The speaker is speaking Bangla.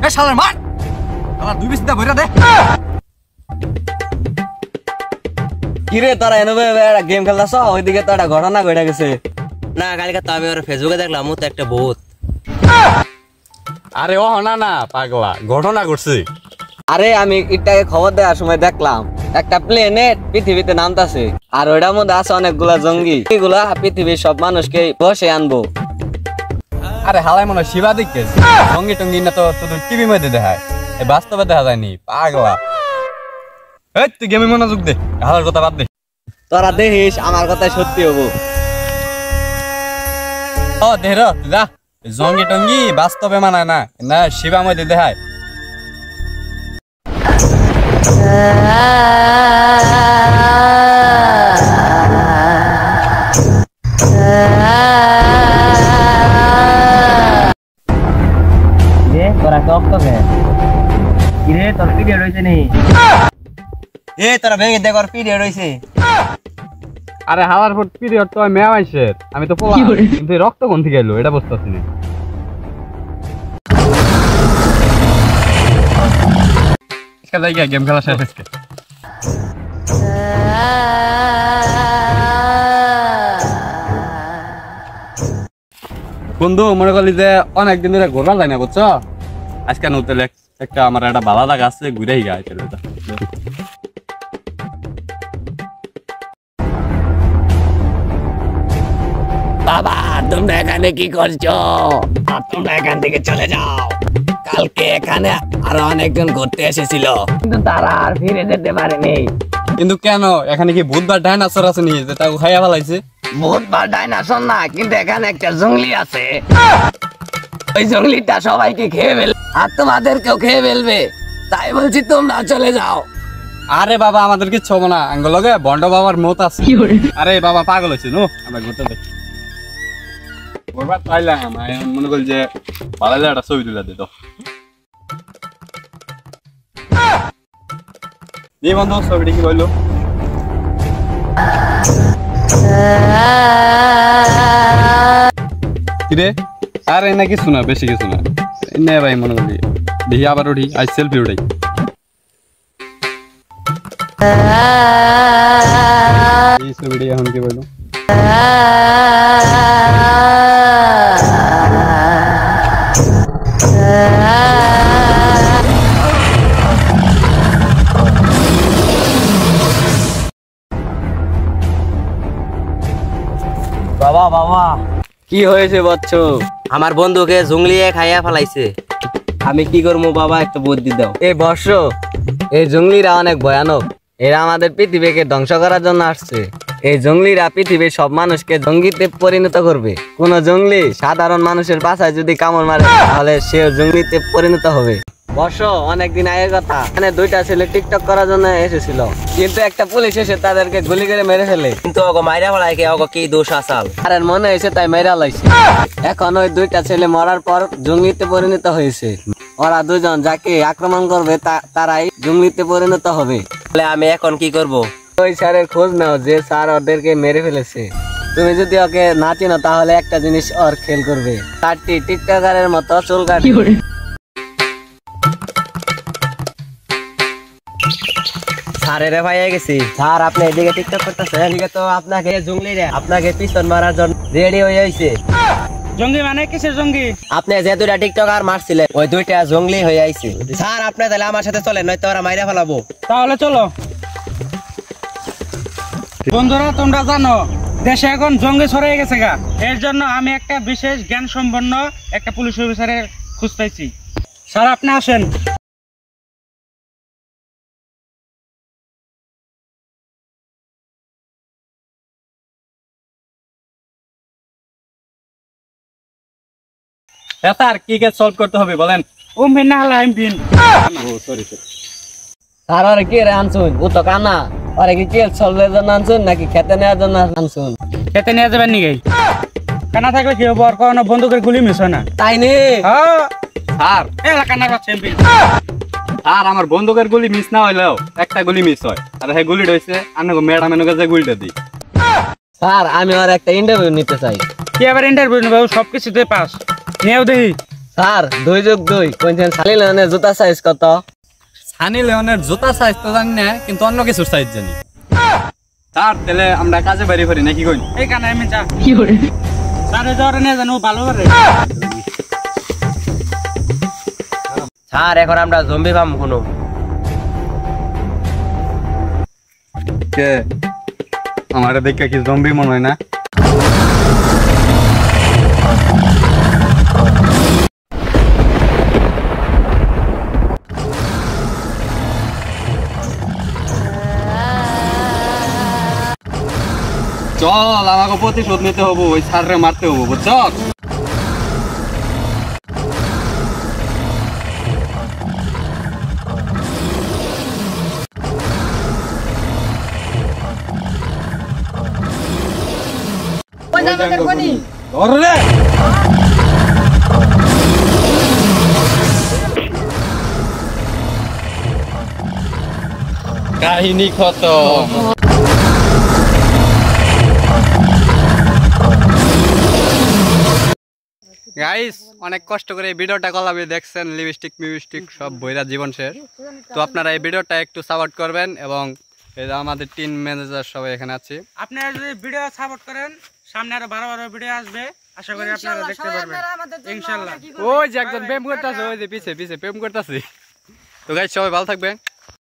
এ শালার মার শালা দুই বিস্তা ভইরা দে কিরে তোরা এনবে গেম খেলতাছ ওইদিকে তো একটা ঘটনা ঘটে গেছে না কালকে তো আমি ওর ফেসবুকে দেখলাম ও তো একটা ভূত আরে ও না না পাগলা ঘটনা ঘটছে আরে আমি ইটাকে খবর দেওয়ার সময় দেখলাম একটা প্লেনে পৃথিবীতে নামতাছে আর ওইটার মধ্যে আছে অনেকগুলা জঙ্গি এগুলা পৃথিবীর সব মানুষকে বসে আনবো আরে হালাই মনে শিবা দিকে সঙ্গী টঙ্গি না তো শুধু টিভি মধ্যে দেখায় এই বাস্তবে দেখা যায়নি পাগলা এই তুই গেমে মনোযোগ দে হালার কথা বাদ দে তোরা দেখিস আমার কথা সত্যি হবো ও দেহ যা জঙ্গি টঙ্গি বাস্তবে মানায় না না শিবা মধ্যে দেখায় তোরা টক কিরে তোর পিরিয়ড হয়েছে নি তোরা ভেঙে দেখ ওর পিরিয়ড হয়েছে আরে হালার পর পিরিয়ড তো মেয়া আইছে আমি তো পোলা কিন্তু রক্ত কোন থেকে এলো এটা বুঝতেছি না খেলা গিয়া গেম খেলা শেষ আজকে বন্ধু মনে করলি যে অনেকদিন ধরে ঘোরা যায় না বুঝছো আজকে নতুন একটা আমার একটা ভালো জায়গা আছে ঘুরেই গা ছেলেটা বাবা তোমরা এখানে কি করছো তোমরা এখান থেকে চলে যাও কালকে এখানে আরো অনেকজন ঘুরতে এসেছিল কিন্তু তারা আর ফিরে যেতে পারেনি কিন্তু কেন এখানে কি বুধবার ডাইনোসর আছে নি যেটা খাইয়া ফেলাইছে বুধবার ডাইনোসর না কিন্তু এখানে একটা জঙ্গলি আছে ওই জঙ্গলিটা সবাইকে খেয়ে ফেলবে আর তোমাদেরকেও খেয়ে ফেলবে তাই বলছি তোমরা চলে যাও আরে বাবা আমাদের কিচ্ছু হবো না আঙ্গলগে বন্ড বাবার মত আছে আরে বাবা পাগল হয়েছে নো আমরা ঘুরতে দেখি ওরবার পাইলাম মনে করি যে ভালো একটা ছবি তুলে দিত এই বন্ধু ছবিটা কি বললো কিরে আরে না কিছু না বেশি কিছু না নে ভাই মনে করি দেখি আবার উঠি আজ সেলফি উঠাই এই ছবিটা এখন কি বললো বাবা বাবা কি হয়েছে বাচ্চু আমার বন্ধুকে জঙ্গলিয়ে খাইয়া ফেলাইছে আমি কি করবো বাবা একটা বুদ্ধি দাও এই বর্ষ এই জঙ্গলিরা অনেক ভয়ানক এরা আমাদের পৃথিবীকে ধ্বংস করার জন্য আসছে এই জঙ্গলিরা পৃথিবীর সব মানুষকে জঙ্গিতে পরিণত করবে কোন জঙ্গলি সাধারণ মানুষের পাছায় যদি কামড় মারে তাহলে সে জঙ্গলিতে পরিণত হবে বর্ষ অনেকদিন আগের কথা মানে দুইটা ছেলে টিকটক করার জন্য এসেছিল কিন্তু একটা পুলিশ এসে তাদেরকে গুলি করে মেরে ফেলে কিন্তু ওগো মাইরা ফেলাই কে ওগো কি দোষ আসাল আর মনে হয়েছে তাই মেরা লাইছে এখন ওই দুইটা ছেলে মরার পর জঙ্গলিতে পরিণত হয়েছে ওরা দুজন যাকে আক্রমণ করবে তারাই জঙ্গলিতে পরিণত হবে তাহলে আমি এখন কি করব ওই স্যারের খোঁজ নাও যে স্যার ওদেরকে মেরে ফেলেছে তুমি যদি ওকে না চিনো তাহলে একটা জিনিস ওর খেল করবে তারটি টিকটকারের মতো চুল কাটবে স্যারেরে ভাইয়া গেছি স্যার আপনি এদিকে টিকটক করতেছেন এদিকে তো আপনাকে জঙ্গলিরা আপনাকে পিছন মারার জন্য রেডি হয়ে আইছে জঙ্গি মানে কিসের জঙ্গি আপনি যে দুইটা টিকটকার মারছিলেন ওই দুইটা জঙ্গলি হয়ে আইছে স্যার আপনি তাহলে আমার সাথে চলেন নয়তো ওরা মাইরা ফেলাবো তাহলে চলো বন্ধুরা তোমরা জানো দেশে এখন জঙ্গি ছড়িয়ে গেছে গা এর জন্য আমি একটা বিশেষ জ্ঞান সম্পন্ন একটা পুলিশ অফিসারের খোঁজ পাইছি স্যার আপনি আসেন স্যার কি কেস সলভ করতে হবে বলেন ওম ভিন্না হালা আইম ভিন ও সরি স্যার আরে কি রে আনছুন ও তো কানা আরে কি চললে জন্য আনছুন নাকি খেতে নেওয়ার জন্য আনছুন খেতে নিয়ে যাবেন নাকি কানা থাকলে কি হবো আর কোনো বন্দুকের গুলি মিস হয় না তাই নে হ্যাঁ স্যার কানা যাচ্ছে এমপি আর আমার বন্দুকের গুলি মিস না হইলেও একটা গুলি মিস হয় আর সেই গুলিটা হইছে আনগো ম্যাডামের কাছে গুলিটা দিই স্যার আমি আর একটা ইন্টারভিউ নিতে চাই কি আবার ইন্টারভিউ নেব সবকিছুতে পাস নিয়েও দেখি স্যার 2+2 কোনছেন সানি লিওনের জুতা সাইজ কত? সানি লিওনের জুতা সাইজ তো জানি না, কিন্তু অন্য কিছুর সাইজ জানি। স্যার তাহলে আমরা কাজে বাড়ি করি নাকি কই? এই কানে আমি যা স্যার জ্বর নিয়ে জানো ভালো করে। স্যার এখন আমরা জম্বি ফার্ম কোনো কে আমার দেখে কি জম্বি মনে হয় না? চল আমাকে প্রতিশোধ নিতে হবো, ওই স্যাররে মারতে হবো, বুঝছ? ধরো রে। কাহিনী খতম। গাইস অনেক কষ্ট করে এই ভিডিওটা কলাবে দেখছেন, লিপস্টিক সব বইরা জীবন শেষ। তো আপনারা এই ভিডিওটা একটু সাপোর্ট করবেন, এবং এই যে আমাদের টিম ম্যানেজার সবাই এখানে আছে। আপনারা যদি ভিডিও সাপোর্ট করেন সামনে আরো ভালো ভালো ভিডিও আসবে, আশা করি আপনারা দেখতে পারবেন ইনশাআল্লাহ। ওই যে একজন প্রেম করতেছে, ওই যে পিছে পিছে প্রেম করতেছে। তো গাইস সবাই ভালো থাকবেন।